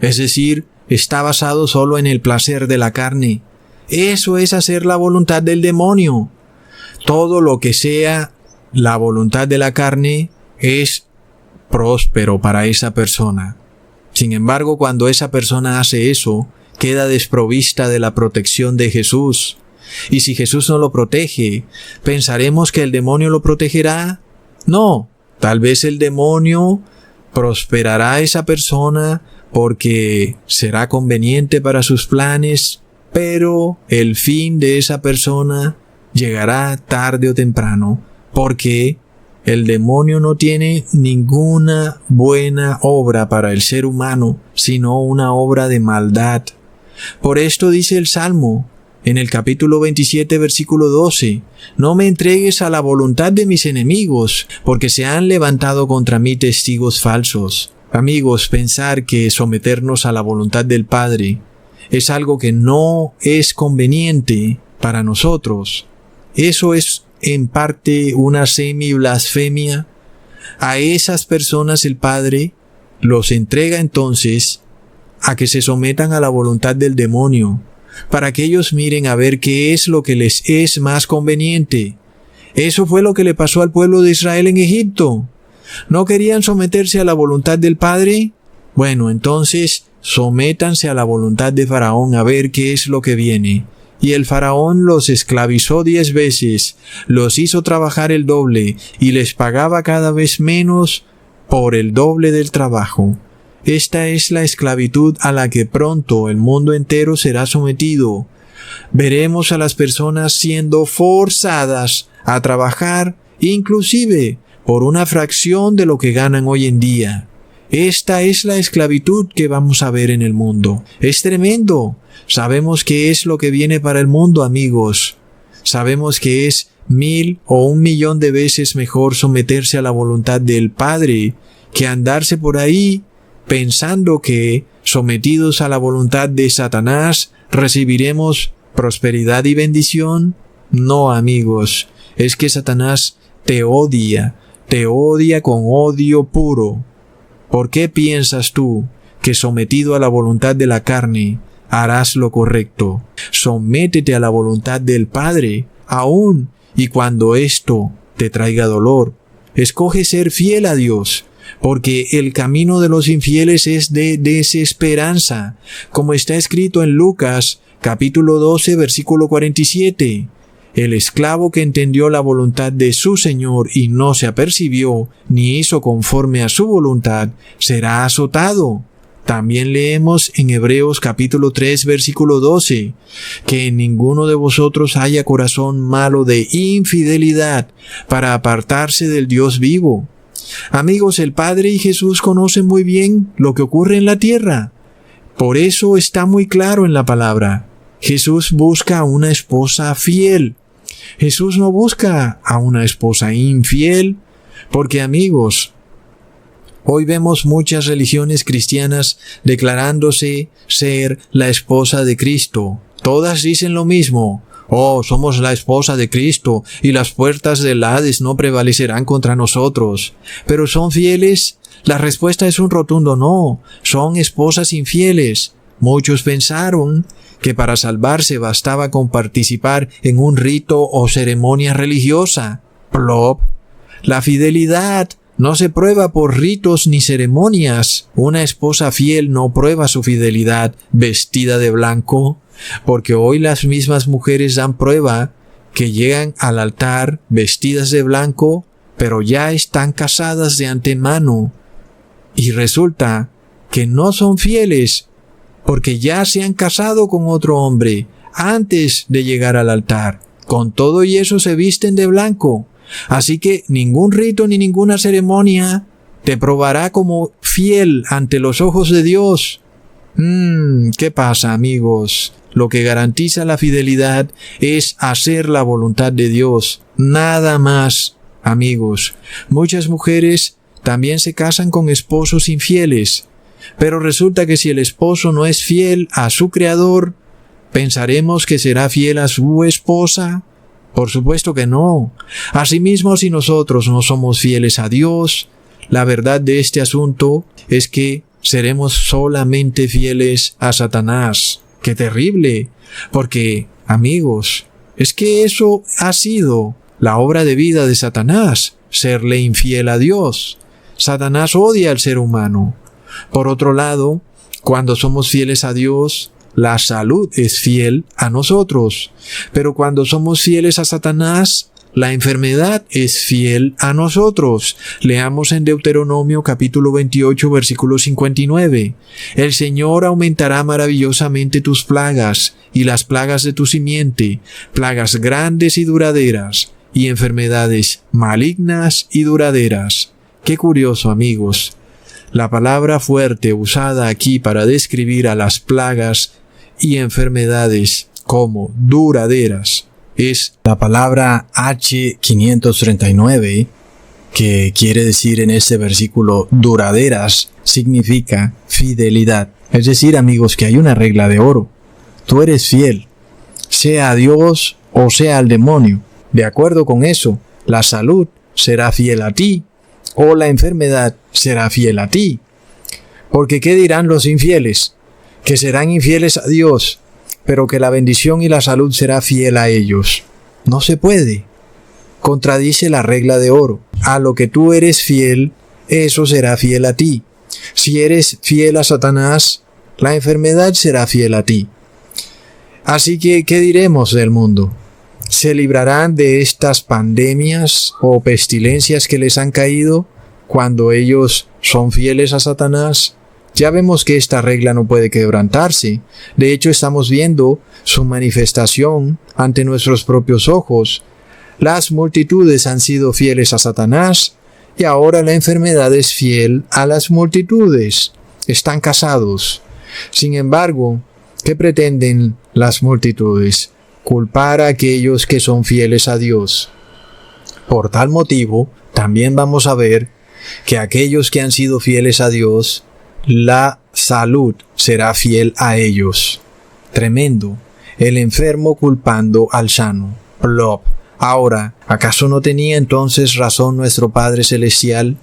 es decir, está basado solo en el placer de la carne. Eso es hacer la voluntad del demonio. Todo lo que sea la voluntad de la carne es próspero para esa persona. Sin embargo, cuando esa persona hace eso, queda desprovista de la protección de Jesús. Y si Jesús no lo protege, ¿pensaremos que el demonio lo protegerá? No, tal vez el demonio prosperará a esa persona porque será conveniente para sus planes, pero el fin de esa persona llegará tarde o temprano, porque el demonio no tiene ninguna buena obra para el ser humano, sino una obra de maldad. Por esto dice el Salmo, en el capítulo 27, versículo 12, no me entregues a la voluntad de mis enemigos, porque se han levantado contra mí testigos falsos. Amigos, pensar que someternos a la voluntad del Padre es algo que no es conveniente para nosotros. Eso es en parte una semi-blasfemia. A esas personas el Padre los entrega entonces a que se sometan a la voluntad del demonio, para que ellos miren a ver qué es lo que les es más conveniente. Eso fue lo que le pasó al pueblo de Israel en Egipto. ¿No querían someterse a la voluntad del Padre? Bueno, entonces sométanse a la voluntad de Faraón a ver qué es lo que viene. Y el Faraón los esclavizó 10 veces, los hizo trabajar el doble y les pagaba cada vez menos por el doble del trabajo. Esta es la esclavitud a la que pronto el mundo entero será sometido. Veremos a las personas siendo forzadas a trabajar, inclusive por una fracción de lo que ganan hoy en día. Esta es la esclavitud que vamos a ver en el mundo. Es tremendo. Sabemos que es lo que viene para el mundo, amigos. Sabemos que es 1000 o 1.000.000 de veces mejor someterse a la voluntad del Padre que andarse por ahí pensando que, sometidos a la voluntad de Satanás, recibiremos prosperidad y bendición. No, amigos, es que Satanás te odia con odio puro. ¿Por qué piensas tú que sometido a la voluntad de la carne harás lo correcto? Sométete a la voluntad del Padre, aún y cuando esto te traiga dolor. Escoge ser fiel a Dios, porque el camino de los infieles es de desesperanza, como está escrito en Lucas, capítulo 12, versículo 47. El esclavo que entendió la voluntad de su Señor y no se apercibió, ni hizo conforme a su voluntad, será azotado. También leemos en Hebreos capítulo 3, versículo 12, que en ninguno de vosotros haya corazón malo de infidelidad para apartarse del Dios vivo. Amigos, el Padre y Jesús conocen muy bien lo que ocurre en la tierra. Por eso está muy claro en la palabra. Jesús busca a una esposa fiel. Jesús no busca a una esposa infiel, porque amigos, hoy vemos muchas religiones cristianas declarándose ser la esposa de Cristo. Todas dicen lo mismo. Oh, somos la esposa de Cristo y las puertas del Hades no prevalecerán contra nosotros. ¿Pero son fieles? La respuesta es un rotundo no. Son esposas infieles. Muchos pensaron que para salvarse bastaba con participar en un rito o ceremonia religiosa. Plop. La fidelidad no se prueba por ritos ni ceremonias. Una esposa fiel no prueba su fidelidad vestida de blanco, porque hoy las mismas mujeres dan prueba que llegan al altar vestidas de blanco, pero ya están casadas de antemano. Y resulta que no son fieles, porque ya se han casado con otro hombre antes de llegar al altar. Con todo y eso se visten de blanco. Así que ningún rito ni ninguna ceremonia te probará como fiel ante los ojos de Dios. ¿Qué pasa, amigos? Lo que garantiza la fidelidad es hacer la voluntad de Dios. Nada más, amigos. Muchas mujeres también se casan con esposos infieles. Pero resulta que si el esposo no es fiel a su Creador, ¿pensaremos que será fiel a su esposa? Por supuesto que no. Asimismo, si nosotros no somos fieles a Dios, la verdad de este asunto es que seremos solamente fieles a Satanás. ¡Qué terrible! Porque, amigos, es que eso ha sido la obra de vida de Satanás, serle infiel a Dios. Satanás odia al ser humano. Por otro lado, cuando somos fieles a Dios, la salud es fiel a nosotros. Pero cuando somos fieles a Satanás, la enfermedad es fiel a nosotros. Leamos en Deuteronomio capítulo 28, versículo 59. El Señor aumentará maravillosamente tus plagas y las plagas de tu simiente, plagas grandes y duraderas, y enfermedades malignas y duraderas. Qué curioso, amigos. La palabra fuerte usada aquí para describir a las plagas y enfermedades como duraderas es la palabra H539, que quiere decir en este versículo duraderas, significa fidelidad. Es decir, amigos, que hay una regla de oro. Tú eres fiel, sea a Dios o sea al demonio. De acuerdo con eso, la salud será fiel a ti o la enfermedad será fiel a ti. Porque ¿qué dirán los infieles? que serán infieles a Dios, pero que la bendición y la salud será fiel a ellos. No se puede. Contradice la regla de oro. A lo que tú eres fiel, eso será fiel a ti. Si eres fiel a Satanás, la enfermedad será fiel a ti. Así que, ¿qué diremos del mundo? ¿Se librarán de estas pandemias o pestilencias que les han caído cuando ellos son fieles a Satanás? Ya vemos que esta regla no puede quebrantarse. De hecho, estamos viendo su manifestación ante nuestros propios ojos. Las multitudes han sido fieles a Satanás y ahora la enfermedad es fiel a las multitudes. Están casados. Sin embargo, ¿qué pretenden las multitudes? Culpar a aquellos que son fieles a Dios. Por tal motivo, también vamos a ver que aquellos que han sido fieles a Dios, la salud será fiel a ellos. Tremendo. El enfermo culpando al sano. Plop. Ahora, ¿acaso no tenía entonces razón nuestro Padre Celestial?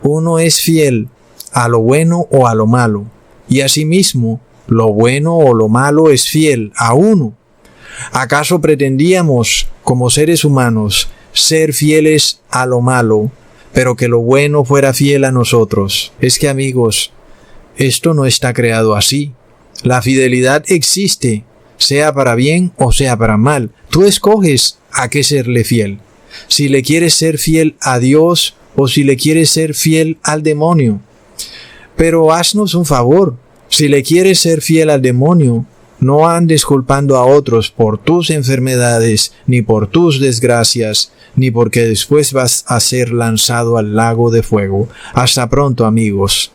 Uno es fiel a lo bueno o a lo malo, y asimismo, lo bueno o lo malo es fiel a uno. ¿Acaso pretendíamos, como seres humanos, ser fieles a lo malo, pero que lo bueno fuera fiel a nosotros? Es que, amigos, esto no está creado así. La fidelidad existe, sea para bien o sea para mal. Tú escoges a qué serle fiel. Si le quieres ser fiel a Dios o si le quieres ser fiel al demonio. Pero haznos un favor. Si le quieres ser fiel al demonio, no andes culpando a otros por tus enfermedades, ni por tus desgracias, ni porque después vas a ser lanzado al lago de fuego. Hasta pronto, amigos.